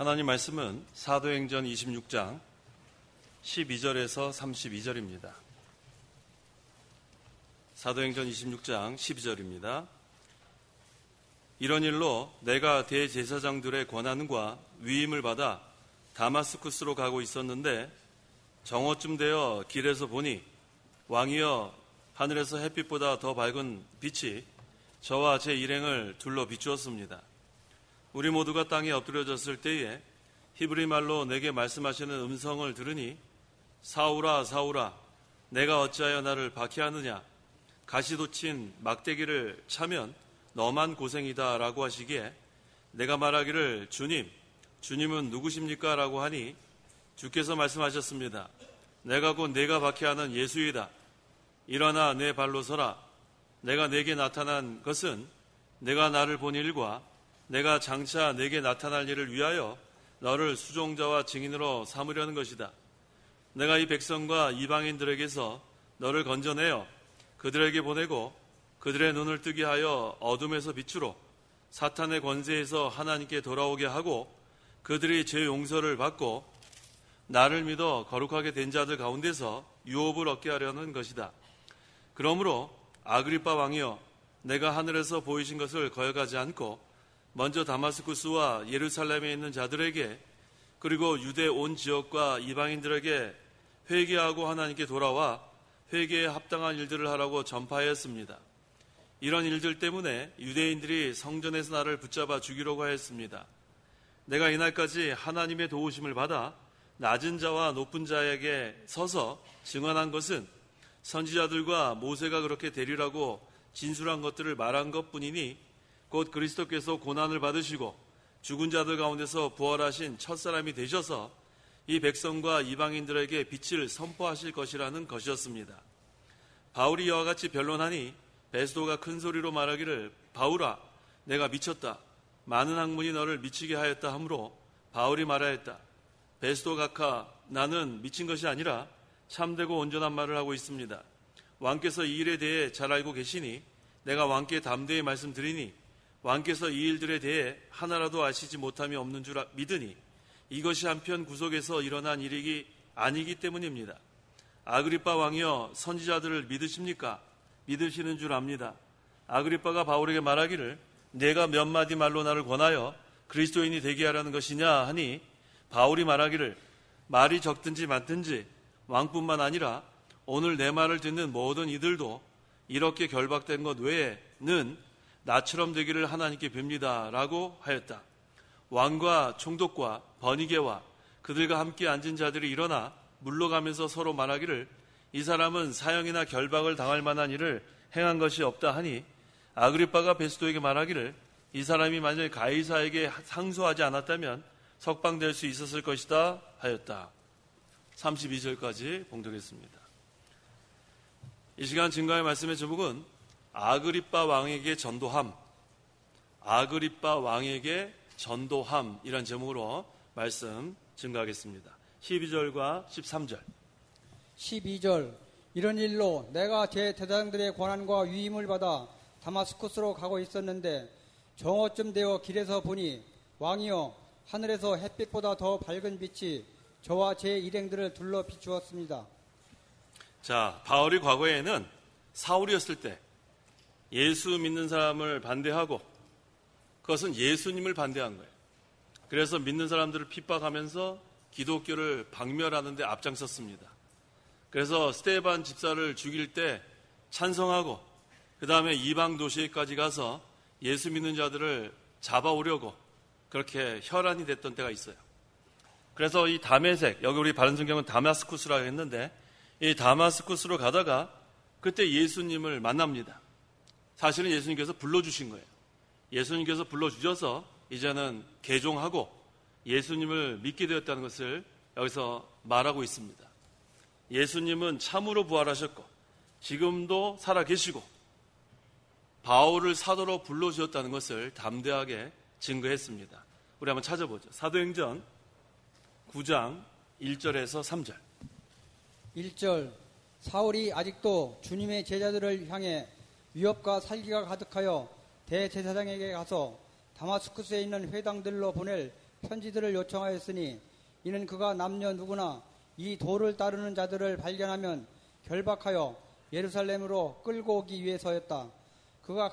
하나님 말씀은 사도행전 26장 12절에서 32절입니다. 사도행전 26장 12절입니다. 이런 일로 내가 대제사장들의 권한과 위임을 받아 다마스쿠스로 가고 있었는데 정오쯤 되어 길에서 보니 왕이여 하늘에서 햇빛보다 더 밝은 빛이 저와 제 일행을 둘러 비추었습니다. 우리 모두가 땅에 엎드려졌을 때에 히브리 말로 내게 말씀하시는 음성을 들으니 사울아 사울아 내가 어찌하여 나를 박해하느냐 가시돋친 막대기를 차면 너만 고생이다 라고 하시기에 내가 말하기를 주님은 누구십니까? 라고 하니 주께서 말씀하셨습니다. 내가 곧 네가 박해하는 예수이다. 일어나 내 발로 서라. 내가 내게 나타난 것은 내가 나를 본 일과 내가 장차 내게 나타날 일을 위하여 너를 수종자와 증인으로 삼으려는 것이다. 내가 이 백성과 이방인들에게서 너를 건져내어 그들에게 보내고 그들의 눈을 뜨게 하여 어둠에서 빛으로 사탄의 권세에서 하나님께 돌아오게 하고 그들이 죄 용서를 받고 나를 믿어 거룩하게 된 자들 가운데서 유업을 얻게 하려는 것이다. 그러므로 아그리빠 왕이여 내가 하늘에서 보이신 것을 거역하지 않고 먼저 다마스쿠스와 예루살렘에 있는 자들에게 그리고 유대 온 지역과 이방인들에게 회개하고 하나님께 돌아와 회개에 합당한 일들을 하라고 전파하였습니다. 이런 일들 때문에 유대인들이 성전에서 나를 붙잡아 죽이려고 하였습니다. 내가 이날까지 하나님의 도우심을 받아 낮은 자와 높은 자에게 서서 증언한 것은 선지자들과 모세가 그렇게 되리라고 진술한 것들을 말한 것뿐이니 곧 그리스도께서 고난을 받으시고 죽은 자들 가운데서 부활하신 첫사람이 되셔서 이 백성과 이방인들에게 빛을 선포하실 것이라는 것이었습니다. 바울이 이와 같이 변론하니 베스도가 큰 소리로 말하기를 바울아 내가 미쳤다. 많은 학문이 너를 미치게 하였다 하므로 바울이 말하였다. 베스도 각하 나는 미친 것이 아니라 참되고 온전한 말을 하고 있습니다. 왕께서 이 일에 대해 잘 알고 계시니 내가 왕께 담대히 말씀드리니 왕께서 이 일들에 대해 하나라도 아시지 못함이 없는 줄 믿으니 이것이 한편 구속에서 일어난 일이 아니기 때문입니다. 아그리빠 왕이여 선지자들을 믿으십니까? 믿으시는 줄 압니다. 아그리빠가 바울에게 말하기를 내가 몇 마디 말로 나를 권하여 그리스도인이 되게 하라는 것이냐 하니 바울이 말하기를 말이 적든지 많든지 왕뿐만 아니라 오늘 내 말을 듣는 모든 이들도 이렇게 결박된 것 외에는 나처럼 되기를 하나님께 빕니다 라고 하였다. 왕과 총독과 버니게와 그들과 함께 앉은 자들이 일어나 물러가면서 서로 말하기를 이 사람은 사형이나 결박을 당할 만한 일을 행한 것이 없다 하니 아그리빠가 베스도에게 말하기를 이 사람이 만약 가이사에게 상소하지 않았다면 석방될 수 있었을 것이다 하였다. 32절까지 봉독했습니다. 이 시간 증거의 말씀의 제목은 아그리빠 왕에게 전도함, 아그리빠 왕에게 전도함이란 제목으로 말씀 증거하겠습니다. 12절과 13절. 12절 이런 일로 내가 제 대장들의 권한과 위임을 받아 다마스쿠스로 가고 있었는데 정오쯤 되어 길에서 보니 왕이여 하늘에서 햇빛보다 더 밝은 빛이 저와 제 일행들을 둘러 비추었습니다. 자, 바울이 과거에는 사울이었을 때 예수 믿는 사람을 반대하고 그것은 예수님을 반대한 거예요. 그래서 믿는 사람들을 핍박하면서 기독교를 박멸하는 데 앞장섰습니다. 그래서 스데반 집사를 죽일 때 찬성하고 그 다음에 이방 도시에까지 가서 예수 믿는 자들을 잡아오려고 그렇게 혈안이 됐던 때가 있어요. 그래서 이 다메섹, 여기 우리 바른 성경은 다마스쿠스라고 했는데 이 다마스쿠스로 가다가 그때 예수님을 만납니다. 사실은 예수님께서 불러주신 거예요. 예수님께서 불러주셔서 이제는 개종하고 예수님을 믿게 되었다는 것을 여기서 말하고 있습니다. 예수님은 참으로 부활하셨고 지금도 살아계시고 바울을 사도로 불러주셨다는 것을 담대하게 증거했습니다. 우리 한번 찾아보죠. 사도행전 9장 1절에서 3절. 1절 사울이 아직도 주님의 제자들을 향해 위협과 살기가 가득하여 대제사장에게 가서 다마스쿠스에 있는 회당들로 보낼 편지들을 요청하였으니 이는 그가 남녀 누구나 이 도를 따르는 자들을 발견하면 결박하여 예루살렘으로 끌고 오기 위해서였다. 그가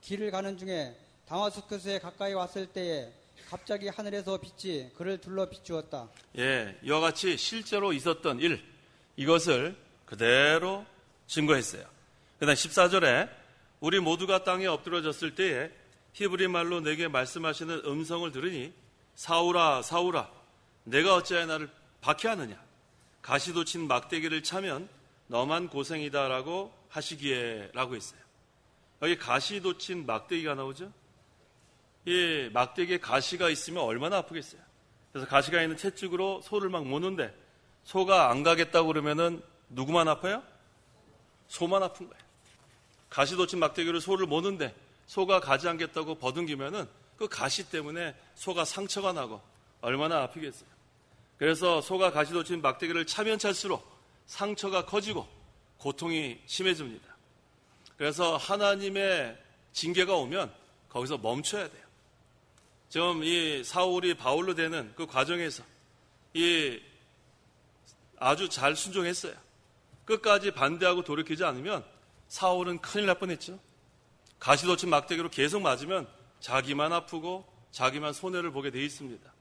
길을 가는 중에 다마스쿠스에 가까이 왔을 때에 갑자기 하늘에서 빛이 그를 둘러 비추었다. 예, 이와 같이 실제로 있었던 일, 이것을 그대로 증거했어요. 그다음 14절에 우리 모두가 땅에 엎드러졌을 때에 히브리 말로 내게 말씀하시는 음성을 들으니 사울아 사울아 내가 어찌하여 나를 박해하느냐 가시도 친 막대기를 차면 너만 고생이다라고 하시기에 라고 했어요. 여기 가시도 친 막대기가 나오죠. 이 막대기에 가시가 있으면 얼마나 아프겠어요. 그래서 가시가 있는 채찍으로 소를 막 모는데 소가 안 가겠다고 그러면은 누구만 아파요? 소만 아픈 거예요. 가시도 친 막대기로 소를 모는데 소가 가지 않겠다고 버둥기면은 그 가시 때문에 소가 상처가 나고 얼마나 아프겠어요. 그래서 소가 가시도 친 막대기를 차면 찰수록 상처가 커지고 고통이 심해집니다. 그래서 하나님의 징계가 오면 거기서 멈춰야 돼요. 지금 이 사울이 바울로 되는 그 과정에서 아주 잘 순종했어요. 끝까지 반대하고 돌이키지 않으면 사울은 큰일 날 뻔했죠. 가시도 친 막대기로 계속 맞으면 자기만 아프고 자기만 손해를 보게 돼 있습니다.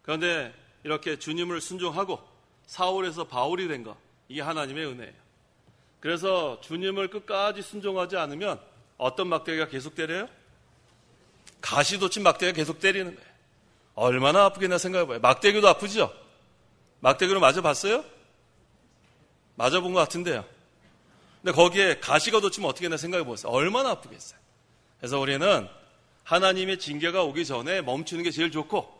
그런데 이렇게 주님을 순종하고 사울에서 바울이 된 거, 이게 하나님의 은혜예요. 그래서 주님을 끝까지 순종하지 않으면 어떤 막대기가 계속 때려요? 가시도 친 막대기가 계속 때리는 거예요. 얼마나 아프겠나 생각해봐요. 막대기도 아프죠? 막대기로 맞아봤어요? 맞아본 것 같은데요. 근데 거기에 가시가 돋치면 어떻게 했나 생각해보세요. 얼마나 아프겠어요. 그래서 우리는 하나님의 징계가 오기 전에 멈추는 게 제일 좋고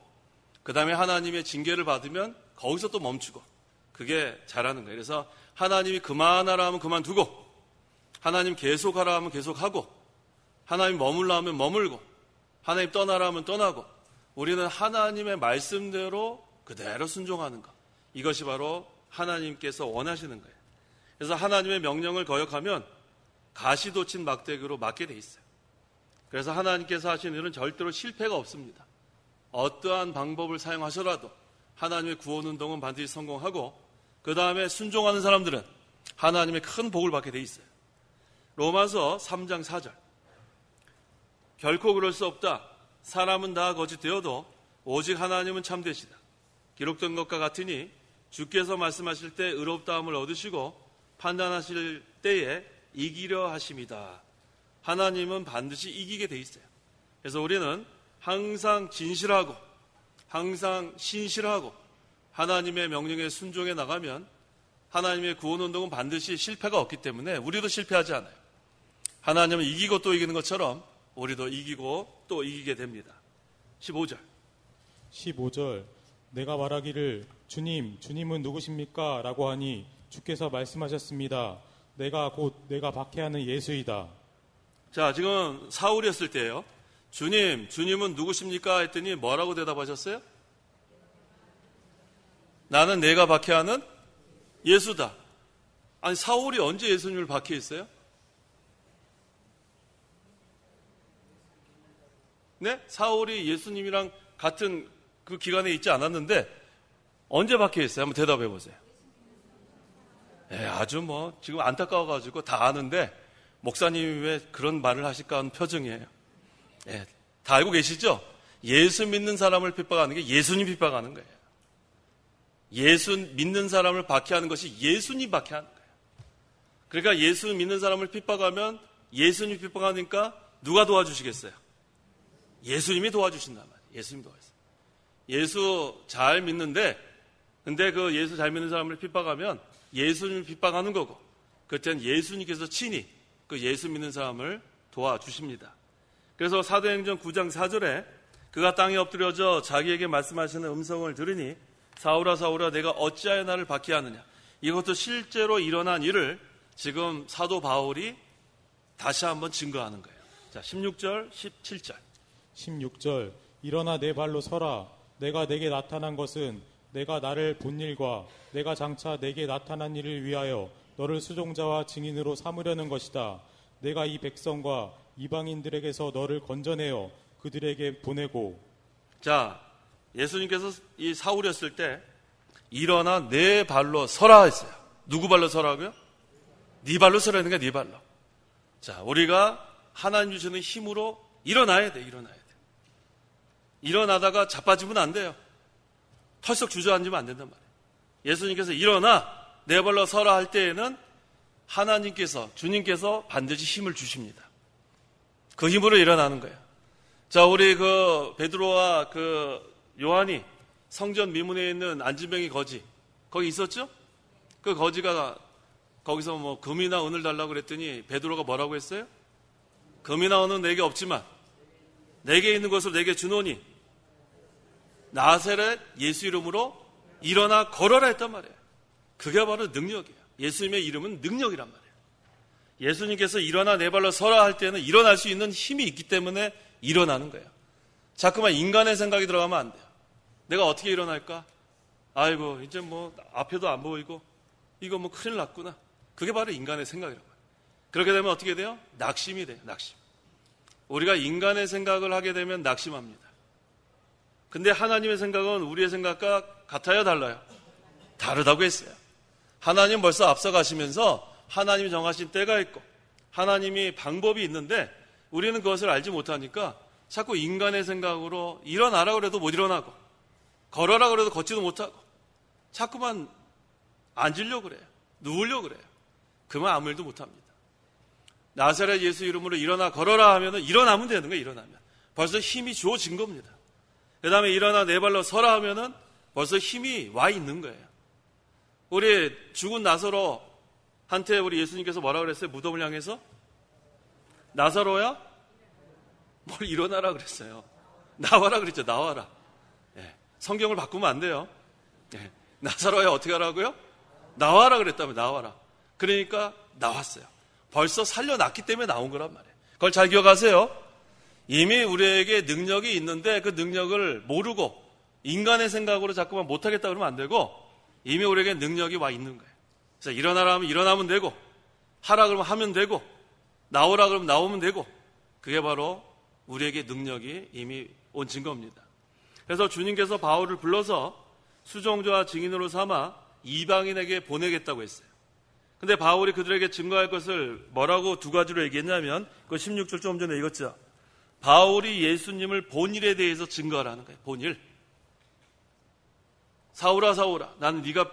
그 다음에 하나님의 징계를 받으면 거기서 또 멈추고 그게 잘하는 거예요. 그래서 하나님이 그만하라 하면 그만두고 하나님 계속하라 하면 계속하고 하나님 머물라 하면 머물고 하나님 떠나라 하면 떠나고 우리는 하나님의 말씀대로 그대로 순종하는 것. 이것이 바로 하나님께서 원하시는 거예요. 그래서 하나님의 명령을 거역하면 가시도 친 막대기로 맞게 돼 있어요. 그래서 하나님께서 하시는 일은 절대로 실패가 없습니다. 어떠한 방법을 사용하셔라도 하나님의 구원운동은 반드시 성공하고 그 다음에 순종하는 사람들은 하나님의 큰 복을 받게 돼 있어요. 로마서 3장 4절 결코 그럴 수 없다. 사람은 다 거짓되어도 오직 하나님은 참되시다. 기록된 것과 같으니 주께서 말씀하실 때 의롭다함을 얻으시고 판단하실 때에 이기려 하심이다. 하나님은 반드시 이기게 돼 있어요. 그래서 우리는 항상 진실하고 항상 신실하고 하나님의 명령에 순종해 나가면 하나님의 구원운동은 반드시 실패가 없기 때문에 우리도 실패하지 않아요. 하나님은 이기고 또 이기는 것처럼 우리도 이기고 또 이기게 됩니다. 15절 내가 말하기를 주님은 누구십니까? 라고 하니 주께서 말씀하셨습니다. 내가 박해하는 예수이다. 자, 지금 사울이었을 때예요. 주님은 누구십니까? 했더니 뭐라고 대답하셨어요? 나는 내가 박해하는 예수다. 아니, 사울이 언제 예수님을 박해했어요? 네? 사울이 예수님이랑 같은 그 기간에 있지 않았는데 언제 박해했어요? 한번 대답해 보세요. 아주 지금 안타까워가지고 다 아는데 목사님이 왜 그런 말을 하실까 하는 표정이에요. 다 알고 계시죠? 예수 믿는 사람을 핍박하는 게 예수님 핍박하는 거예요. 예수 믿는 사람을 박해하는 것이 예수님 박해하는 거예요. 그러니까 예수 믿는 사람을 핍박하면 예수님 핍박하니까 누가 도와주시겠어요? 예수님이 도와주신단 말이에요. 예수님이 도와주세요. 예수 잘 믿는데 근데 그 예수 잘 믿는 사람을 핍박하면 예수님을 핍박하는 거고 그때는 예수님께서 친히 그 예수 믿는 사람을 도와주십니다. 그래서 사도행전 9장 4절에 그가 땅에 엎드려져 자기에게 말씀하시는 음성을 들으니 사울아 사울아 내가 어찌하여 나를 박해하느냐. 이것도 실제로 일어난 일을 지금 사도 바울이 다시 한번 증거하는 거예요. 자, 16절 17절 일어나 내 발로 서라. 내가 내게 나타난 것은 내가 나를 본 일과 내가 장차 내게 나타난 일을 위하여 너를 수종자와 증인으로 삼으려는 것이다. 내가 이 백성과 이방인들에게서 너를 건져내어 그들에게 보내고. 자, 예수님께서 이 사울이었을 때 일어나 내 발로 서라 했어요. 누구 발로 서라고요? 네 발로 서라는 거야, 네 발로. 자, 우리가 하나님 주시는 힘으로 일어나야 돼, 일어나야 돼. 일어나다가 자빠지면 안 돼요. 털썩 주저앉으면 안 된단 말이에요. 예수님께서 일어나 내 발로 서라 할 때에는 하나님께서, 주님께서 반드시 힘을 주십니다. 그 힘으로 일어나는 거예요. 자, 우리 그 베드로와 그 요한이 성전 미문에 있는 안진뱅이 거지, 거기 있었죠? 그 거지가 거기서 뭐 금이나 은을 달라고 그랬더니 베드로가 뭐라고 했어요? 금이나 은은 내게 없지만 내게 있는 것을 내게 주노니 나사렛 예수 이름으로 일어나 걸어라 했단 말이에요. 그게 바로 능력이에요. 예수님의 이름은 능력이란 말이에요. 예수님께서 일어나 내 발로 서라 할 때는 일어날 수 있는 힘이 있기 때문에 일어나는 거예요. 자꾸만 인간의 생각이 들어가면 안 돼요. 내가 어떻게 일어날까? 아이고, 이제 뭐 앞에도 안 보이고 이거 뭐 큰일 났구나. 그게 바로 인간의 생각이란 말이에요. 그렇게 되면 어떻게 돼요? 낙심이 돼요. 낙심. 우리가 인간의 생각을 하게 되면 낙심합니다. 근데 하나님의 생각은 우리의 생각과 같아요, 달라요? 다르다고 했어요. 하나님 벌써 앞서가시면서 하나님이 정하신 때가 있고 하나님이 방법이 있는데 우리는 그것을 알지 못하니까 자꾸 인간의 생각으로 일어나라 그래도 못 일어나고 걸어라 그래도 걷지도 못하고 자꾸만 앉으려고 그래요. 누우려고 그래요. 그러면 아무 일도 못합니다. 나사렛 예수 이름으로 일어나 걸어라 하면 일어나면 되는 거예요. 일어나면 벌써 힘이 주어진 겁니다. 그 다음에 일어나 내 발로 서라 하면은 벌써 힘이 와 있는 거예요. 우리 죽은 나사로한테 우리 예수님께서 뭐라 그랬어요? 무덤을 향해서 나사로야 뭘 일어나라 그랬어요. 나와라 그랬죠. 나와라. 예. 성경을 바꾸면 안 돼요. 예. 나사로야 어떻게 하라고요? 나와라 그랬다면 나와라. 그러니까 나왔어요. 벌써 살려놨기 때문에 나온 거란 말이에요. 그걸 잘 기억하세요. 이미 우리에게 능력이 있는데 그 능력을 모르고 인간의 생각으로 자꾸만 못하겠다 그러면 안 되고 이미 우리에게 능력이 와 있는 거예요. 그래서 일어나라 하면 일어나면 되고 하라 그러면 하면 되고 나오라 그러면 나오면 되고 그게 바로 우리에게 능력이 이미 온 증거입니다. 그래서 주님께서 바울을 불러서 수종자와 증인으로 삼아 이방인에게 보내겠다고 했어요. 근데 바울이 그들에게 증거할 것을 뭐라고 두 가지로 얘기했냐면 그 16절 좀 전에 읽었죠. 바울이 예수님을 본일에 대해서 증거하라는 거예요. 본일. 사울아 사울아 나는 네가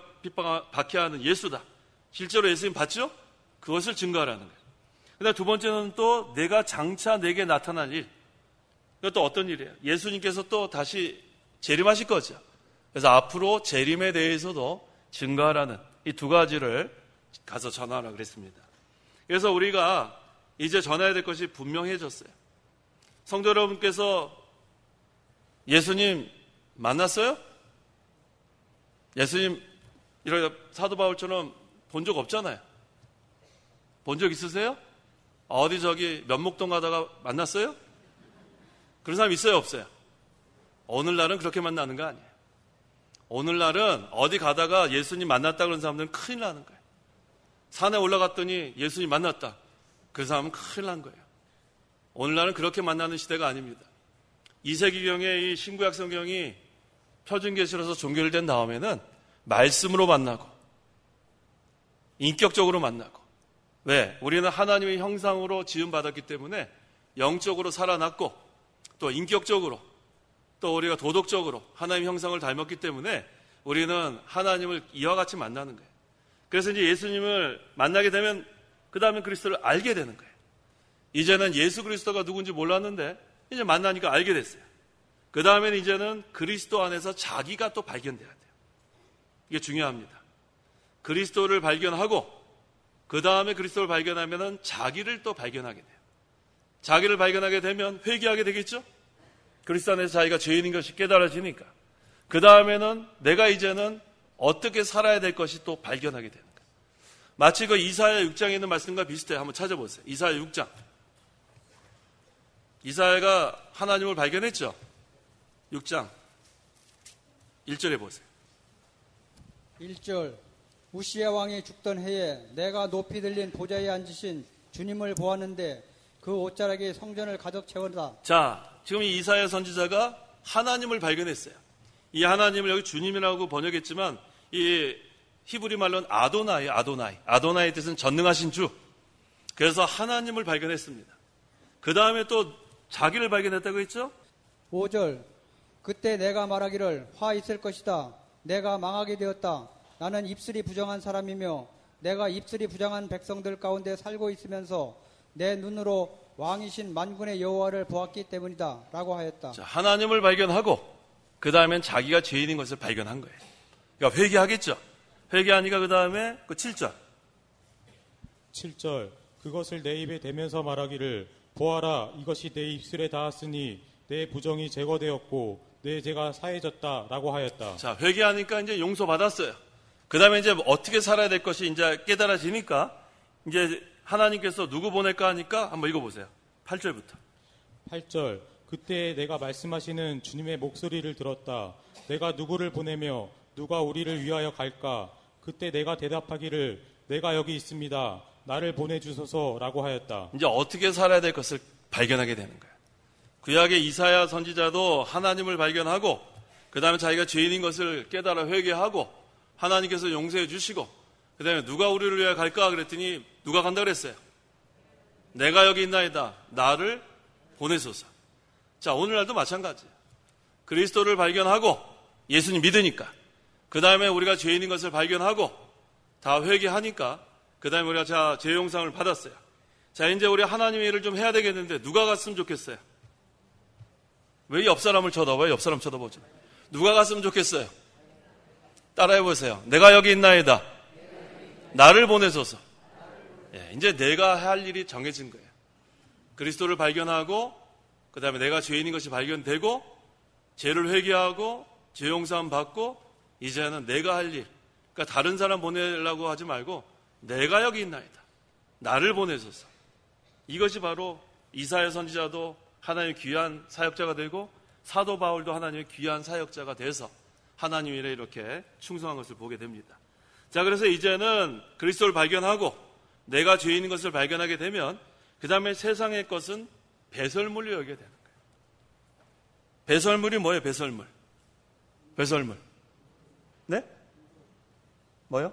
박해하는 예수다. 실제로 예수님 봤죠? 그것을 증거하라는 거예요. 그다음 두 번째는 또 내가 장차 내게 나타날 일. 이것도 어떤 일이에요? 예수님께서 또 다시 재림하실 거죠. 그래서 앞으로 재림에 대해서도 증거하라는 이 두 가지를 가서 전하라 그랬습니다. 그래서 우리가 이제 전해야 될 것이 분명해졌어요. 성도 여러분께서 예수님 만났어요? 예수님 이렇게 사도 바울처럼 본 적 없잖아요. 본 적 있으세요? 어디 저기 면목동 가다가 만났어요? 그런 사람 있어요? 없어요? 오늘날은 그렇게 만나는 거 아니에요. 오늘날은 어디 가다가 예수님 만났다 그런 사람들은 큰일 나는 거예요. 산에 올라갔더니 예수님 만났다. 그 사람은 큰일 난 거예요. 오늘날은 그렇게 만나는 시대가 아닙니다. 2세기경에 이 신구약 성경이 표준계시로서 종결된 다음에는 말씀으로 만나고 인격적으로 만나고 왜? 우리는 하나님의 형상으로 지음받았기 때문에 영적으로 살아났고 또 인격적으로 또 우리가 도덕적으로 하나님의 형상을 닮았기 때문에 우리는 하나님을 이와 같이 만나는 거예요. 그래서 이제 예수님을 만나게 되면 그 다음에 그리스도를 알게 되는 거예요. 이제는 예수 그리스도가 누군지 몰랐는데 이제 만나니까 알게 됐어요. 그 다음에는 이제는 그리스도 안에서 자기가 또 발견돼야 돼요. 이게 중요합니다. 그리스도를 발견하고 그 다음에 그리스도를 발견하면은 자기를 또 발견하게 돼요. 자기를 발견하게 되면 회개하게 되겠죠? 그리스도 안에서 자기가 죄인인 것이 깨달아지니까. 그 다음에는 내가 이제는 어떻게 살아야 될 것이 또 발견하게 되는 거예요. 마치 그 이사야 6장에 있는 말씀과 비슷해요. 한번 찾아보세요. 이사야 6장. 이사야가 하나님을 발견했죠? 6장 1절에 보세요. 1절 우시야 왕이 죽던 해에 내가 높이 들린 보좌에 앉으신 주님을 보았는데 그 옷자락이 성전을 가득 채웠다. 자, 지금 이 이사야 선지자가 하나님을 발견했어요. 이 하나님을 여기 주님이라고 번역했지만 이 히브리 말로는 아도나이의 뜻은 전능하신 주. 그래서 하나님을 발견했습니다. 그 다음에 또 자기를 발견했다고 했죠? 5절 그때 내가 말하기를 화 있을 것이다. 내가 망하게 되었다. 나는 입술이 부정한 사람이며 내가 입술이 부정한 백성들 가운데 살고 있으면서 내 눈으로 왕이신 만군의 여호와를 보았기 때문이다 라고 하였다. 자, 하나님을 발견하고 그 다음엔 자기가 죄인인 것을 발견한 거예요. 그러니까 회개하겠죠. 회개하니까 그 다음에 그 7절 7절 그것을 내 입에 대면서 말하기를 보아라 이것이 내 입술에 닿았으니 내 부정이 제거되었고 내 죄가 사해졌다 라고 하였다. 자, 회개하니까 이제 용서받았어요. 그 다음에 이제 어떻게 살아야 될 것이 이제 깨달아지니까 이제 하나님께서 누구 보낼까 하니까 한번 읽어보세요. 8절부터. 8절 그때 내가 말씀하시는 주님의 목소리를 들었다. 내가 누구를 보내며 누가 우리를 위하여 갈까? 그때 내가 대답하기를 내가 여기 있습니다. 나를 보내주소서라고 하였다. 이제 어떻게 살아야 될 것을 발견하게 되는 거예요. 구약의 이사야 선지자도 하나님을 발견하고 그 다음에 자기가 죄인인 것을 깨달아 회개하고 하나님께서 용서해 주시고 그 다음에 누가 우리를 위하여 갈까 그랬더니 누가 간다 그랬어요. 내가 여기 있나이다. 나를 보내소서. 자, 오늘날도 마찬가지예요. 그리스도를 발견하고 예수님 믿으니까 그 다음에 우리가 죄인인 것을 발견하고 다 회개하니까 그 다음에 우리가 자 죄 용서를 받았어요. 자, 이제 우리 하나님의 일을 좀 해야 되겠는데 누가 갔으면 좋겠어요? 왜 옆 사람을 쳐다봐요? 옆 사람 쳐다보죠. 누가 갔으면 좋겠어요? 따라해 보세요. 내가 여기 있나이다. 나를 보내소서. 예, 이제 내가 할 일이 정해진 거예요. 그리스도를 발견하고 그 다음에 내가 죄인인 것이 발견되고 죄를 회개하고 죄 용서함 받고 이제는 내가 할 일. 그러니까 다른 사람 보내려고 하지 말고 내가 여기 있나이다. 나를 보내소서. 이것이 바로 이사야 선지자도 하나님의 귀한 사역자가 되고 사도 바울도 하나님의 귀한 사역자가 돼서 하나님 일에 이렇게 충성한 것을 보게 됩니다. 자, 그래서 이제는 그리스도를 발견하고 내가 죄인인 것을 발견하게 되면 그 다음에 세상의 것은 배설물로 여기게 되는 거예요. 배설물이 뭐예요? 배설물. 네? 뭐요?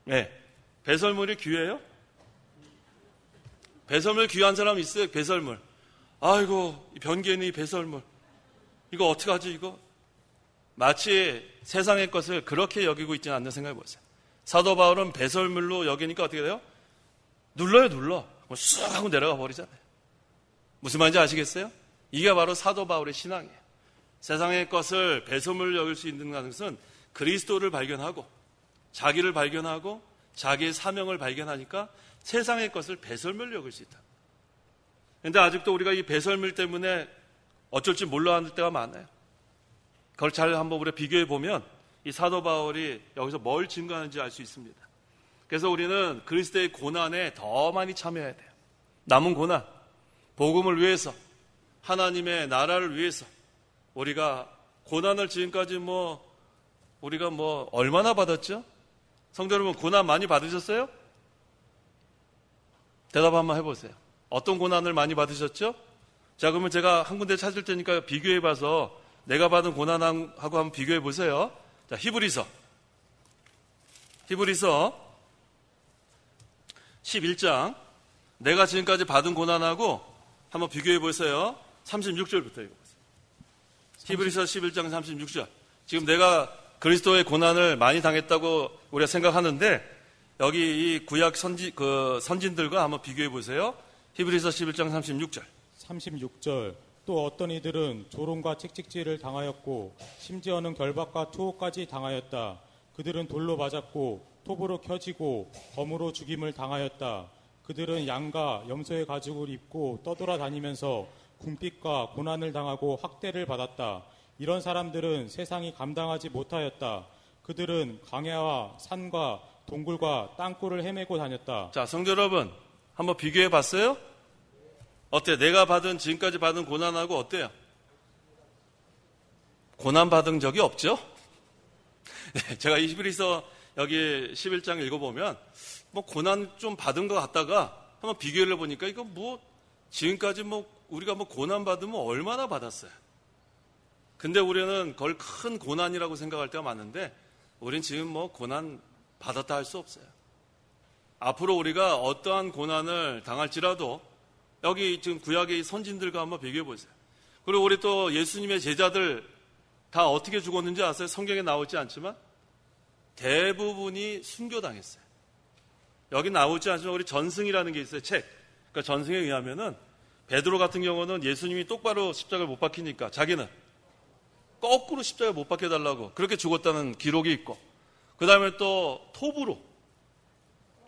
네. 배설물이 귀해요? 배설물 귀한 사람 있어요? 배설물. 아이고, 변기에는 이 배설물. 이거 어떡하지, 이거? 마치 세상의 것을 그렇게 여기고 있지는 않는 생각해 보세요. 사도 바울은 배설물로 여기니까 어떻게 돼요? 눌러. 쑥 하고 내려가 버리잖아요. 무슨 말인지 아시겠어요? 이게 바로 사도 바울의 신앙이에요. 세상의 것을 배설물로 여길 수 있는 것은 그리스도를 발견하고 자기를 발견하고 자기의 사명을 발견하니까 세상의 것을 배설물로 여길 수 있다. 그런데 아직도 우리가 이 배설물 때문에 어쩔 줄 몰라 하는 때가 많아요. 그걸 잘 한번 우리가 비교해 보면 이 사도 바울이 여기서 뭘 증거하는지 알 수 있습니다. 그래서 우리는 그리스도의 고난에 더 많이 참여해야 돼요. 남은 고난, 복음을 위해서, 하나님의 나라를 위해서 우리가 고난을 지금까지 우리가 얼마나 받았죠? 성도 여러분, 고난 많이 받으셨어요? 대답 한번 해보세요. 어떤 고난을 많이 받으셨죠? 자, 그러면 제가 한 군데 찾을 테니까 비교해 봐서 내가 받은 고난하고 한번 비교해 보세요. 자, 히브리서 11장. 내가 지금까지 받은 고난하고 한번 비교해 보세요. 36절부터 읽어보세요. 히브리서 11장 36절. 지금 내가 그리스도의 고난을 많이 당했다고 우리가 생각하는데 여기 이 구약 선진들과 한번 비교해 보세요. 히브리서 11장 36절. 36절 또 어떤 이들은 조롱과 채찍질을 당하였고 심지어는 결박과 투호까지 당하였다. 그들은 돌로 맞았고 톱으로 켜지고 검으로 죽임을 당하였다. 그들은 양과 염소의 가죽을 입고 떠돌아다니면서 궁핍과 고난을 당하고 학대를 받았다. 이런 사람들은 세상이 감당하지 못하였다. 그들은 강야와 산과 동굴과 땅굴을 헤매고 다녔다. 자, 성도 여러분, 한번 비교해 봤어요? 어때요? 내가 지금까지 받은 고난하고 어때요? 고난 받은 적이 없죠? 제가 히브리서 여기 11장 읽어보면 고난 좀 받은 것 같다가 한번 비교를 해보니까 이거 지금까지 우리가 고난 받으면 얼마나 받았어요? 근데 우리는 그걸 큰 고난이라고 생각할 때가 많은데 우린 지금 뭐 고난 받았다 할 수 없어요. 앞으로 우리가 어떠한 고난을 당할지라도 여기 지금 구약의 선진들과 한번 비교해 보세요. 그리고 우리 또 예수님의 제자들 다 어떻게 죽었는지 아세요? 성경에 나오지 않지만 대부분이 순교당했어요. 여기 나오지 않지만 우리 전승이라는 게 있어요. 책. 그러니까 전승에 의하면은 베드로 같은 경우는 예수님이 똑바로 십자가를 못 박히니까 자기는 거꾸로 십자가를 못 박혀달라고 그렇게 죽었다는 기록이 있고, 그 다음에 또 톱으로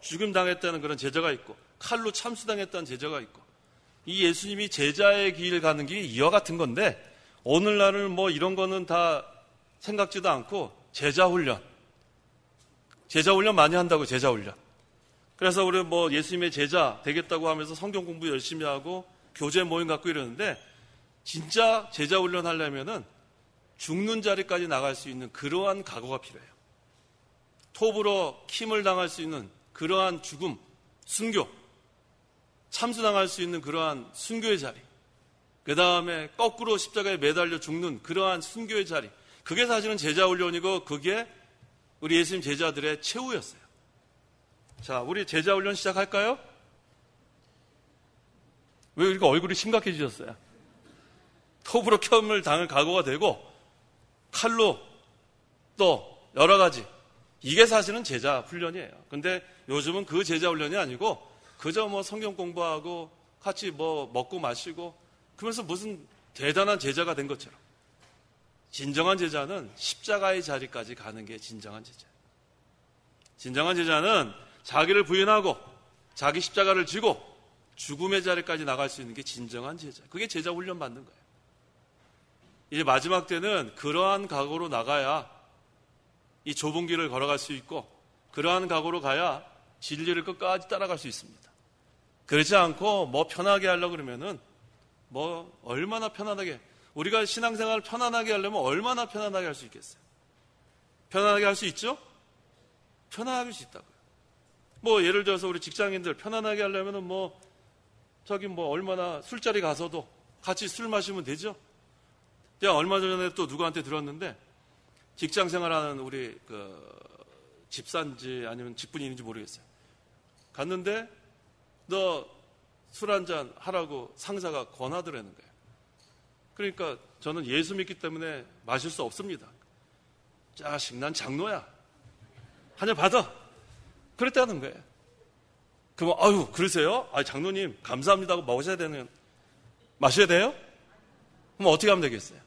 죽임 당했다는 그런 제자가 있고, 칼로 참수당했다는 제자가 있고, 이 예수님이 제자의 길 가는 길이 이와 같은 건데 오늘날은 뭐 이런 거는 다 생각지도 않고 제자 훈련 많이 한다고. 제자 훈련. 그래서 우리 뭐 예수님의 제자 되겠다고 하면서 성경 공부 열심히 하고 교제 모임 갖고 이러는데 진짜 제자 훈련 하려면은 죽는 자리까지 나갈 수 있는 그러한 각오가 필요해요. 톱으로 킴을 당할 수 있는 그러한 죽음, 순교, 참수당할 수 있는 그러한 순교의 자리, 그 다음에 거꾸로 십자가에 매달려 죽는 그러한 순교의 자리, 그게 사실은 제자 훈련이고 그게 우리 예수님 제자들의 최후였어요. 자, 우리 제자 훈련 시작할까요? 왜 이렇게 얼굴이 심각해지셨어요? 톱으로 켬을 당할 각오가 되고 칼로 또 여러 가지, 이게 사실은 제자 훈련이에요. 근데 요즘은 그 제자 훈련이 아니고 그저 뭐 성경 공부하고 같이 뭐 먹고 마시고 그러면서 무슨 대단한 제자가 된 것처럼. 진정한 제자는 십자가의 자리까지 가는 게 진정한 제자예요. 진정한 제자는 자기를 부인하고 자기 십자가를 지고 죽음의 자리까지 나갈 수 있는 게 진정한 제자. 그게 제자 훈련 받는 거예요. 이제 마지막 때는 그러한 각오로 나가야 이 좁은 길을 걸어갈 수 있고, 그러한 각오로 가야 진리를 끝까지 따라갈 수 있습니다. 그렇지 않고 뭐 편하게 하려고 그러면은 뭐 얼마나 편안하게, 우리가 신앙생활을 편안하게 하려면 얼마나 편안하게 할 수 있겠어요? 편안하게 할 수 있죠? 편안하게 할 수 있다고요. 뭐 예를 들어서 우리 직장인들 편안하게 하려면은 뭐 저기 뭐 얼마나 술자리 가서도 같이 술 마시면 되죠? 제가 얼마 전에 또 누구한테 들었는데 직장 생활하는 우리 그 집사인지 아니면 직분인인지 모르겠어요. 갔는데 너 술 한잔 하라고 상사가 권하더라는 거예요. 그러니까 저는 예수 믿기 때문에 마실 수 없습니다. 자식, 난 장로야. 한 잔 받아. 그랬다는 거예요. 그러면 아유 그러세요? 아 장로님 감사합니다 하고 마셔야 되는, 마셔야 돼요? 그럼 어떻게 하면 되겠어요?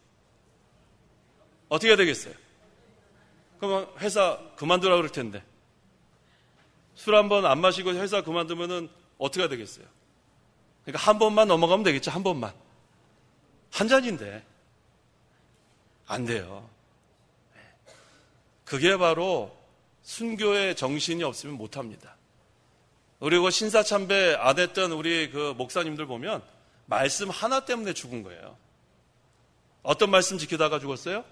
어떻게 해야 되겠어요? 그러면 회사 그만두라 그럴 텐데 술 한 번 안 마시고 회사 그만두면은 어떻게 해야 되겠어요? 그러니까 한 번만 넘어가면 되겠죠. 한 번만. 한 잔인데 안 돼요. 그게 바로 순교의 정신이 없으면 못합니다. 그리고 신사참배 안 했던 우리 그 목사님들 보면 말씀 하나 때문에 죽은 거예요. 어떤 말씀 지키다가 죽었어요?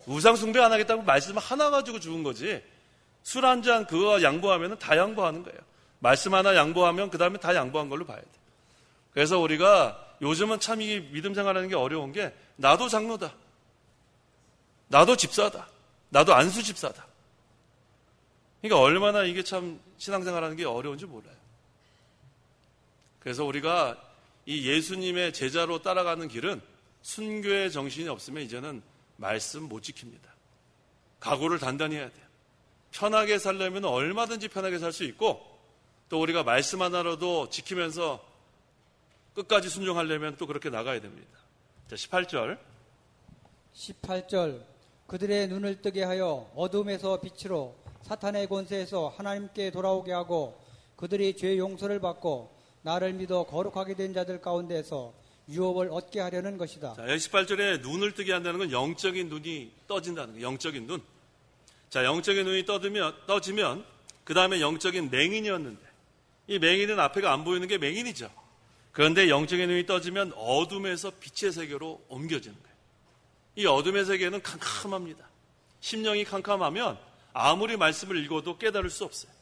우상숭배 안 하겠다고 말씀 하나 가지고 죽은 거지. 술 한 잔 그거 양보하면 다 양보하는 거예요. 말씀 하나 양보하면 그 다음에 다 양보한 걸로 봐야 돼요. 그래서 우리가 요즘은 참 이 믿음 생활하는 게 어려운 게 나도 장로다, 나도 집사다, 나도 안수 집사다. 그러니까 얼마나 이게 참 신앙생활하는 게 어려운지 몰라요. 그래서 우리가 이 예수님의 제자로 따라가는 길은 순교의 정신이 없으면 이제는 말씀 못 지킵니다. 각오를 단단히 해야 돼요. 편하게 살려면 얼마든지 편하게 살 수 있고, 또 우리가 말씀 하나로도 지키면서 끝까지 순종하려면 또 그렇게 나가야 됩니다. 자, 18절. 그들의 눈을 뜨게 하여 어둠에서 빛으로 사탄의 권세에서 하나님께 돌아오게 하고 그들이 죄 용서를 받고 나를 믿어 거룩하게 된 자들 가운데서 유업을 얻게 하려는 것이다. 자, 18절에 눈을 뜨게 한다는 건 영적인 눈이 떠진다는 거예요. 영적인 눈. 자, 영적인 눈이 떠지면 그 다음에 영적인 맹인이었는데, 이 맹인은 앞에가 안 보이는 게 맹인이죠. 그런데 영적인 눈이 떠지면 어둠에서 빛의 세계로 옮겨지는 거예요. 이 어둠의 세계는 캄캄합니다. 심령이 캄캄하면 아무리 말씀을 읽어도 깨달을 수 없어요.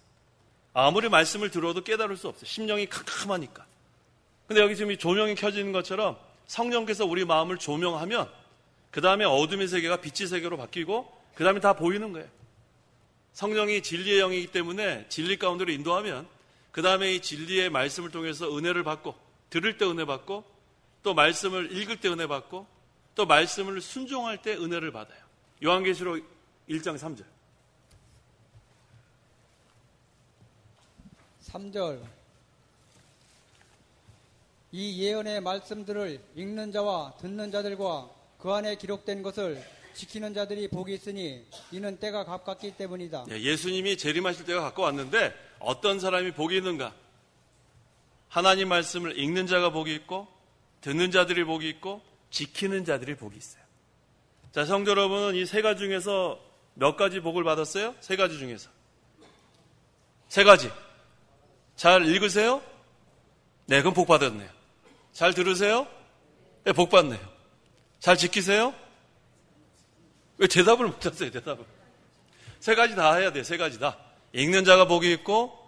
아무리 말씀을 들어도 깨달을 수 없어요. 심령이 캄캄하니까. 근데 여기 지금 이 조명이 켜지는 것처럼 성령께서 우리 마음을 조명하면 그 다음에 어둠의 세계가 빛의 세계로 바뀌고 그 다음에 다 보이는 거예요. 성령이 진리의 영이기 때문에 진리 가운데로 인도하면 그 다음에 이 진리의 말씀을 통해서 은혜를 받고 들을 때 은혜 받고 또 말씀을 읽을 때 은혜 받고 또 말씀을 순종할 때 은혜를 받아요. 요한계시록 1장 3절. 3절. 이 예언의 말씀들을 읽는 자와 듣는 자들과 그 안에 기록된 것을 지키는 자들이 복이 있으니 이는 때가 가깝기 때문이다. 예수님이 재림하실 때가 가까웠는데 어떤 사람이 복이 있는가? 하나님 말씀을 읽는 자가 복이 있고 듣는 자들이 복이 있고 지키는 자들이 복이 있어요. 자, 성도 여러분은 이 세 가지 중에서 몇 가지 복을 받았어요? 세 가지 중에서. 세 가지. 잘 읽으세요? 네, 그럼 복 받았네요. 잘 들으세요? 네, 복 받네요. 잘 지키세요? 왜 대답을 못 하세요, 대답을? 세 가지 다 해야 돼요, 세 가지 다. 읽는 자가 복이 있고,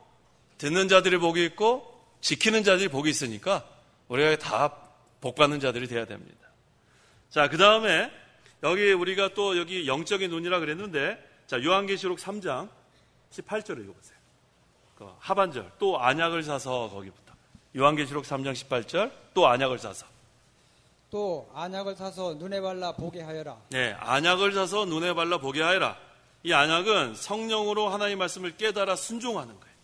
듣는 자들이 복이 있고, 지키는 자들이 복이 있으니까, 우리가 다 복 받는 자들이 돼야 됩니다. 자, 그 다음에, 여기 우리가 또 여기 영적인 눈이라 그랬는데, 자, 요한계시록 3장 18절을 읽어보세요. 그 하반절, 또 안약을 사서 거기부터. 요한계시록 3장 18절, 또 안약을 사서. 또 안약을 사서 눈에 발라 보게 하여라. 네, 안약을 사서 눈에 발라 보게 하여라. 이 안약은 성령으로 하나님 말씀을 깨달아 순종하는 거예요.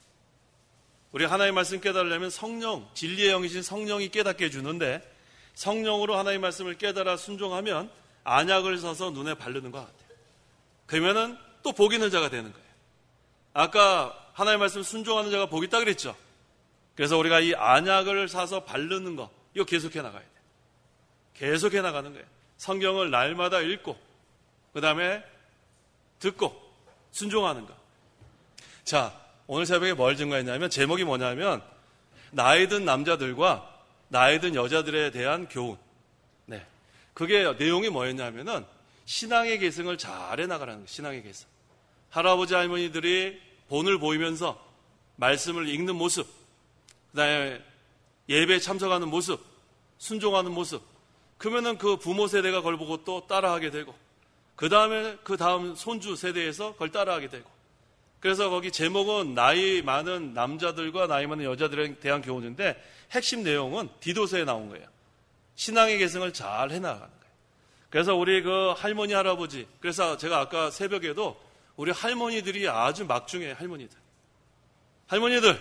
우리 하나님 말씀 깨달으려면 성령, 진리의 영이신 성령이 깨닫게 해주는데 성령으로 하나님 말씀을 깨달아 순종하면 안약을 사서 눈에 바르는 것 같아요. 그러면은 또 복 있는 자가 되는 거예요. 아까 하나님 말씀 순종하는 자가 복 있다 그랬죠. 그래서 우리가 이 안약을 사서 바르는 거 이거 계속해 나가야 돼요. 계속해 나가는 거예요. 성경을 날마다 읽고 그 다음에 듣고 순종하는 거. 자, 오늘 새벽에 뭘 증거했냐면 제목이 뭐냐면 나이 든 남자들과 나이 든 여자들에 대한 교훈. 네, 그게 내용이 뭐였냐면은 신앙의 계승을 잘 해나가라는 거예요. 신앙의 계승. 할아버지 할머니들이 본을 보이면서 말씀을 읽는 모습, 그 다음에 예배에 참석하는 모습, 순종하는 모습. 그러면은 그 부모 세대가 그걸 보고 또 따라하게 되고 그 다음에 그 다음 손주 세대에서 그걸 따라하게 되고 그래서 거기 제목은 나이 많은 남자들과 나이 많은 여자들에 대한 교훈인데 핵심 내용은 디도서에 나온 거예요. 신앙의 계승을 잘 해나가는 거예요. 그래서 우리 그 할머니 할아버지 그래서 제가 아까 새벽에도 우리 할머니들이 아주 막중해요. 할머니들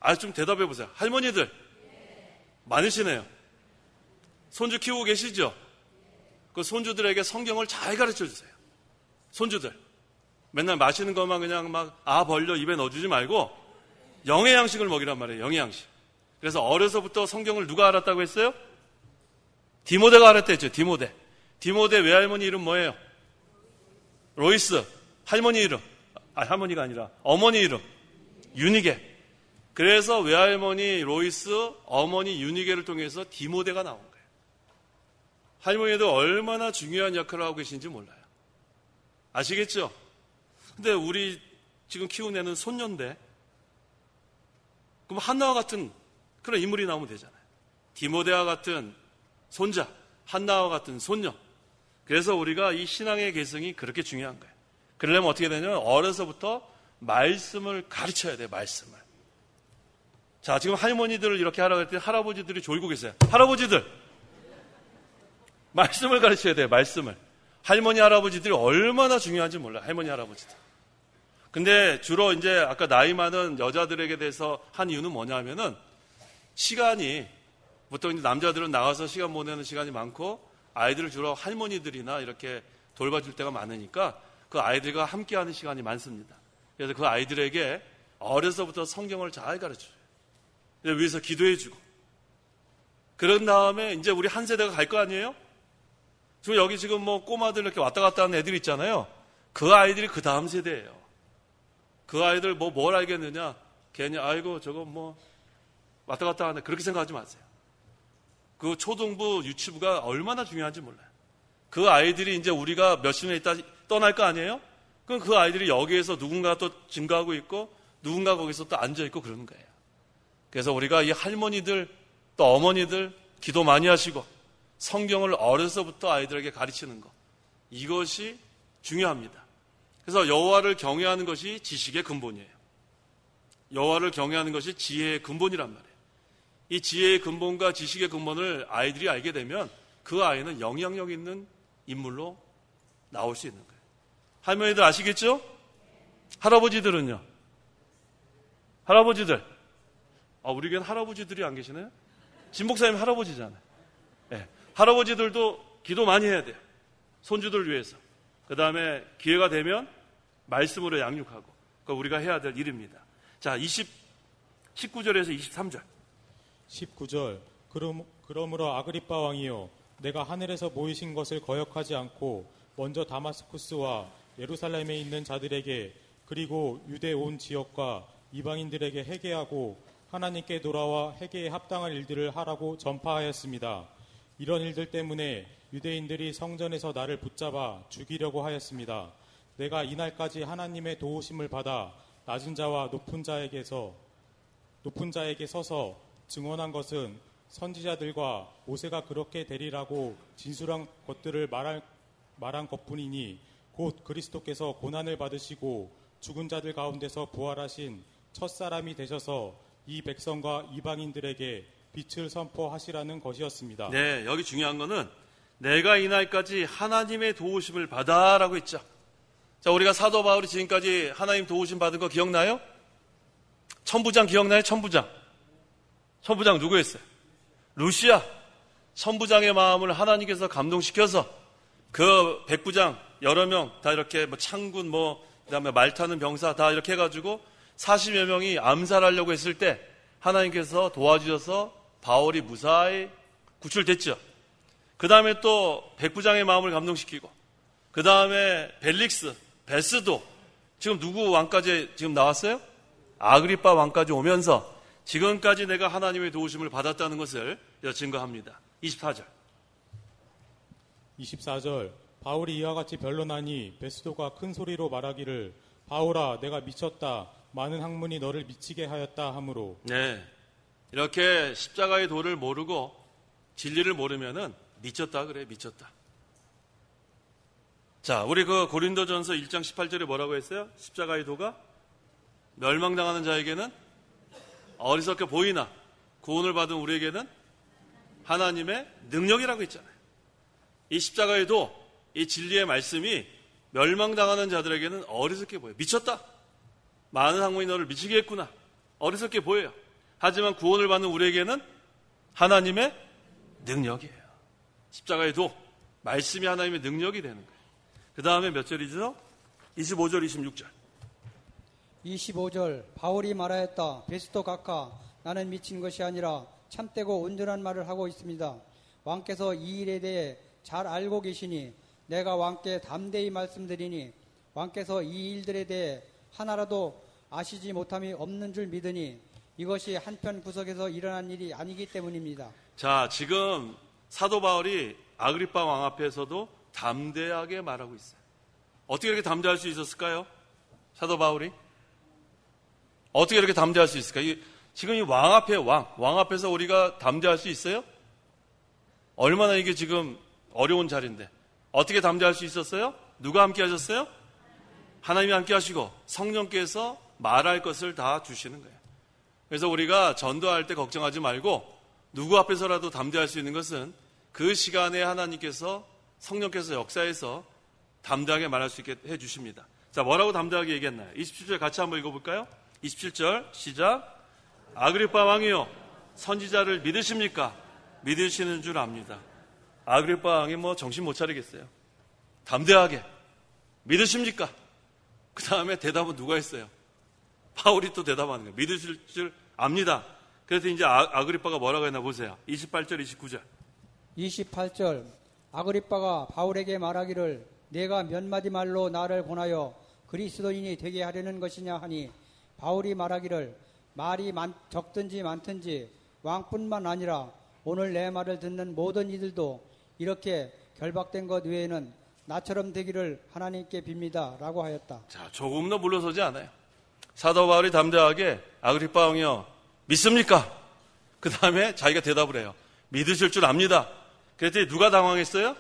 아주 좀 대답해 보세요. 할머니들 많으시네요. 손주 키우고 계시죠? 그 손주들에게 성경을 잘 가르쳐 주세요. 손주들. 맨날 마시는 것만 그냥 막 벌려 입에 넣어주지 말고 영의 양식을 먹이란 말이에요. 영의 양식. 그래서 어려서부터 성경을 누가 알았다고 했어요? 디모데가 알았다 했죠. 디모데 외할머니 이름 뭐예요? 로이스. 할머니 이름. 할머니가 아니라 어머니 이름. 유니게. 그래서 외할머니 로이스, 어머니 유니게를 통해서 디모데가 나온 거예요. 할머니도 얼마나 중요한 역할을 하고 계신지 몰라요. 아시겠죠? 근데 우리 지금 키우는 애는 손녀인데 그럼 한나와 같은 그런 인물이 나오면 되잖아요. 디모데와 같은 손자, 한나와 같은 손녀. 그래서 우리가 이 신앙의 계승이 그렇게 중요한 거예요. 그러려면 어떻게 되냐면 어려서부터 말씀을 가르쳐야 돼요. 말씀을. 자, 지금 할머니들을 이렇게 하라고 했더니 할아버지들이 졸고 계세요. 할아버지들! 말씀을 가르쳐야 돼요. 말씀을. 할머니 할아버지들이 얼마나 중요한지 몰라요. 할머니 할아버지들. 근데 주로 이제 아까 나이 많은 여자들에게 대해서 한 이유는 뭐냐면은 시간이 보통 이제 남자들은 나가서 시간 보내는 시간이 많고 아이들을 주로 할머니들이나 이렇게 돌봐줄 때가 많으니까 그 아이들과 함께하는 시간이 많습니다. 그래서 그 아이들에게 어려서부터 성경을 잘 가르쳐줘요. 위해서 기도해주고 그런 다음에 이제 우리 한 세대가 갈 거 아니에요? 지금 여기 지금 뭐 꼬마들 이렇게 왔다 갔다 하는 애들 있잖아요. 그 아이들이 그 다음 세대예요. 그 아이들 뭘 알겠느냐? 괜히 아이고 저거 뭐 왔다 갔다 하네. 그렇게 생각하지 마세요. 그 초등부, 유치부가 얼마나 중요한지 몰라요. 그 아이들이 이제 우리가 몇십 년 있다 떠날 거 아니에요? 그럼 그 아이들이 여기에서 누군가 또 증가하고 있고 누군가 거기서 또 앉아있고 그러는 거예요. 그래서 우리가 이 할머니들 또 어머니들 기도 많이 하시고 성경을 어려서부터 아이들에게 가르치는 것. 이것이 중요합니다. 그래서 여호와를 경외하는 것이 지식의 근본이에요. 여호와를 경외하는 것이 지혜의 근본이란 말이에요. 이 지혜의 근본과 지식의 근본을 아이들이 알게 되면 그 아이는 영향력 있는 인물로 나올 수 있는 거예요. 할머니들 아시겠죠? 할아버지들은요? 할아버지들. 우리 교회는 할아버지들이 안 계시나요? 진 목사님 할아버지잖아요. 네. 할아버지들도 기도 많이 해야 돼요. 손주들 위해서. 그 다음에 기회가 되면 말씀으로 양육하고. 그거 우리가 해야 될 일입니다. 자, 19절에서 23절. 19절. 그러므로 아그리빠 왕이여, 내가 하늘에서 보이신 것을 거역하지 않고 먼저 다마스쿠스와 예루살렘에 있는 자들에게 그리고 유대 온 지역과 이방인들에게 회개하고 하나님께 돌아와 회개에 합당한 일들을 하라고 전파하였습니다. 이런 일들 때문에 유대인들이 성전에서 나를 붙잡아 죽이려고 하였습니다. 내가 이날까지 하나님의 도우심을 받아 낮은 자와 높은 자에게 서서 증언한 것은 선지자들과 모세가 그렇게 되리라고 진술한 것들을 말한 것뿐이니 곧 그리스도께서 고난을 받으시고 죽은 자들 가운데서 부활하신 첫사람이 되셔서 이 백성과 이방인들에게 빛을 선포하시라는 것이었습니다. 네, 여기 중요한 거는 내가 이날까지 하나님의 도우심을 받아라고 했죠. 자, 우리가 사도 바울이 지금까지 하나님 도우심 받은 거 기억나요? 천부장 기억나요? 천부장 누구였어요? 루시아. 천부장의 마음을 하나님께서 감동시켜서 그 백부장 여러 명 다 이렇게 창군 그다음에 말 타는 병사 다 이렇게 해가지고 40여 명이 암살하려고 했을 때 하나님께서 도와주셔서 바울이 무사히 구출됐죠. 그 다음에 또 백부장의 마음을 감동시키고, 그 다음에 벨릭스, 베스도, 지금 누구 왕까지 지금 나왔어요? 아그리빠 왕까지 오면서 지금까지 내가 하나님의 도우심을 받았다는 것을 증거합니다. 24절. 바울이 이와 같이 변론하니 베스도가 큰 소리로 말하기를 바울아 내가 미쳤다. 많은 학문이 너를 미치게 하였다 하므로. 네, 이렇게 십자가의 도를 모르고 진리를 모르면은 미쳤다 그래. 미쳤다. 자, 우리 그 고린도전서 1장 18절에 뭐라고 했어요? 십자가의 도가 멸망당하는 자에게는 어리석게 보이나 구원을 받은 우리에게는 하나님의 능력이라고 했잖아요. 이 십자가의 도, 이 진리의 말씀이 멸망당하는 자들에게는 어리석게 보여요. 미쳤다. 많은 학문이 너를 미치게 했구나. 어리석게 보여요. 하지만 구원을 받는 우리에게는 하나님의 능력이에요. 십자가의 도, 말씀이 하나님의 능력이 되는 거예요. 그 다음에 몇 절이죠? 25절, 26절. 25절. 바울이 말하였다. 베스도 각하, 나는 미친 것이 아니라 참되고 온전한 말을 하고 있습니다. 왕께서 이 일에 대해 잘 알고 계시니 내가 왕께 담대히 말씀드리니 왕께서 이 일들에 대해 하나라도 아시지 못함이 없는 줄 믿으니 이것이 한편 구석에서 일어난 일이 아니기 때문입니다. 자, 지금 사도 바울이 아그리빠 왕 앞에서도 담대하게 말하고 있어요. 어떻게 이렇게 담대할 수 있었을까요? 사도 바울이 어떻게 이렇게 담대할 수 있을까요? 지금 이 왕 앞에 왕 앞에서 우리가 담대할 수 있어요? 얼마나 이게 지금 어려운 자리인데 어떻게 담대할 수 있었어요? 누가 함께 하셨어요? 하나님이 함께 하시고 성령께서 말할 것을 다 주시는 거예요. 그래서 우리가 전도할 때 걱정하지 말고 누구 앞에서라도 담대할 수 있는 것은 그 시간에 하나님께서 성령께서 역사해서 담대하게 말할 수 있게 해주십니다. 자, 뭐라고 담대하게 얘기했나요? 27절 같이 한번 읽어볼까요? 27절 시작. 아그리빠 왕이요, 선지자를 믿으십니까? 믿으시는 줄 압니다. 아그리빠 왕이 정신 못 차리겠어요. 담대하게 믿으십니까? 그 다음에 대답은 누가 했어요? 바울이 또 대답하는 거예요. 믿으실 줄 압니다. 그래서 이제 아그리빠가 뭐라고 했나 보세요. 28절, 29절. 28절. 아그리빠가 바울에게 말하기를 내가 몇 마디 말로 나를 권하여 그리스도인이 되게 하려는 것이냐 하니 바울이 말하기를 말이 적든지 많든지 왕뿐만 아니라 오늘 내 말을 듣는 모든 이들도 이렇게 결박된 것 외에는 나처럼 되기를 하나님께 빕니다 라고 하였다. 자, 조금 더 물러서지 않아요. 사도 바울이 담대하게 아그리빠 왕이요, 믿습니까? 그 다음에 자기가 대답을 해요. 믿으실 줄 압니다. 그랬더니 누가 당황했어요?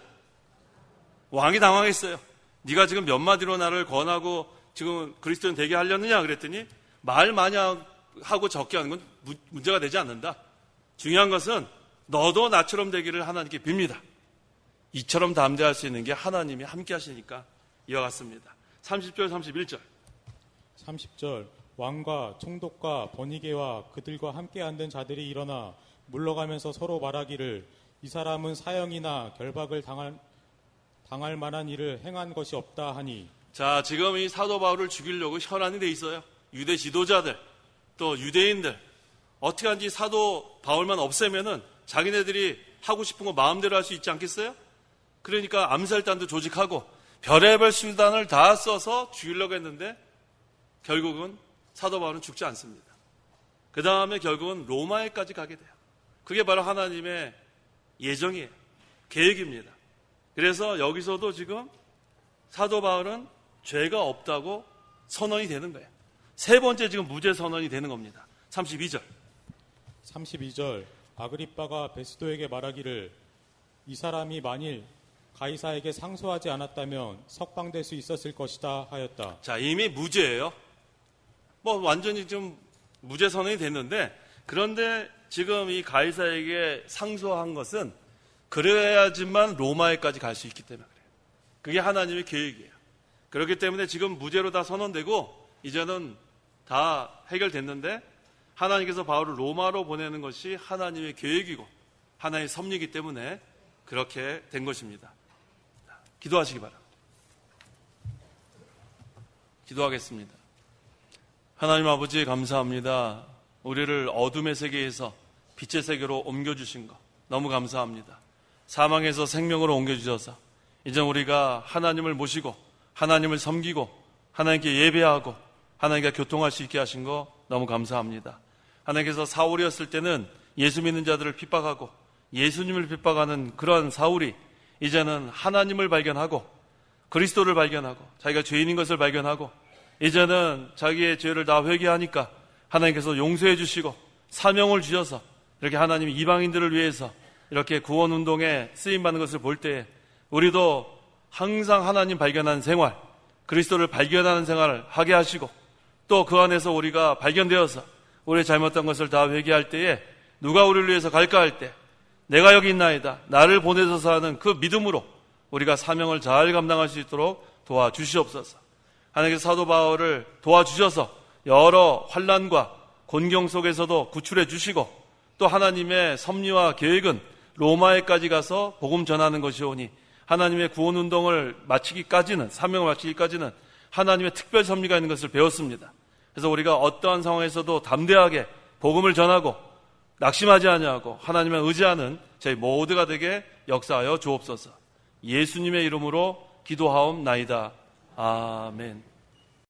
왕이 당황했어요. 네가 지금 몇 마디로 나를 권하고 지금 그리스도인 되게 하려느냐 그랬더니 말 많이 하고 적게 하는 건 문제가 되지 않는다. 중요한 것은 너도 나처럼 되기를 하나님께 빕니다. 이처럼 담대할 수 있는 게 하나님이 함께 하시니까 이와 같습니다. 30절 31절 30절 왕과 총독과 번이게와 그들과 함께 앉은 자들이 일어나 물러가면서 서로 말하기를 이 사람은 사형이나 결박을 당할 만한 일을 행한 것이 없다 하니. 자, 지금 이 사도 바울을 죽이려고 혈안이 돼 있어요. 유대 지도자들 또 유대인들 어떻게 하는지 사도 바울만 없애면은 자기네들이 하고 싶은 거 마음대로 할 수 있지 않겠어요? 그러니까 암살단도 조직하고 별의별 수단을 다 써서 죽이려고 했는데 결국은 사도 바울은 죽지 않습니다. 그 다음에 결국은 로마에까지 가게 돼요. 그게 바로 하나님의 예정이에요. 계획입니다. 그래서 여기서도 지금 사도 바울은 죄가 없다고 선언이 되는 거예요. 세 번째 지금 무죄 선언이 되는 겁니다. 32절 32절 아그리빠가 베스도에게 말하기를 이 사람이 만일 가이사에게 상소하지 않았다면 석방될 수 있었을 것이다 하였다. 자, 이미 무죄예요. 뭐 완전히 좀 무죄 선언이 됐는데 그런데 지금 이 가이사에게 상소한 것은 그래야지만 로마에까지 갈 수 있기 때문에 그래요. 그게 하나님의 계획이에요. 그렇기 때문에 지금 무죄로 다 선언되고 이제는 다 해결됐는데 하나님께서 바울을 로마로 보내는 것이 하나님의 계획이고 하나님의 섭리이기 때문에 그렇게 된 것입니다. 기도하시기 바랍니다. 기도하겠습니다. 하나님 아버지 감사합니다. 우리를 어둠의 세계에서 빛의 세계로 옮겨주신 것 너무 감사합니다. 사망에서 생명으로 옮겨주셔서 이제 우리가 하나님을 모시고 하나님을 섬기고 하나님께 예배하고 하나님과 교통할 수 있게 하신 거 너무 감사합니다. 하나님께서 사울이었을 때는 예수 믿는 자들을 핍박하고 예수님을 핍박하는 그러한 사울이 이제는 하나님을 발견하고 그리스도를 발견하고 자기가 죄인인 것을 발견하고 이제는 자기의 죄를 다 회개하니까 하나님께서 용서해 주시고 사명을 주셔서 이렇게 하나님이 이방인들을 위해서 이렇게 구원운동에 쓰임받는 것을 볼 때에 우리도 항상 하나님 발견하는 생활, 그리스도를 발견하는 생활을 하게 하시고 또 그 안에서 우리가 발견되어서 우리의 잘못된 것을 다 회개할 때에 누가 우리를 위해서 갈까 할 때 내가 여기 있나이다. 나를 보내셔서 하는 그 믿음으로 우리가 사명을 잘 감당할 수 있도록 도와주시옵소서. 하나님께서 사도 바울을 도와주셔서 여러 환난과 곤경 속에서도 구출해 주시고 또 하나님의 섭리와 계획은 로마에까지 가서 복음 전하는 것이오니 하나님의 구원운동을 마치기까지는 사명을 마치기까지는 하나님의 특별 섭리가 있는 것을 배웠습니다. 그래서 우리가 어떠한 상황에서도 담대하게 복음을 전하고 낙심하지 아니하고 하나님을 의지하는 저희 모두가 되게 역사하여 주옵소서. 예수님의 이름으로 기도하옵나이다. 아멘.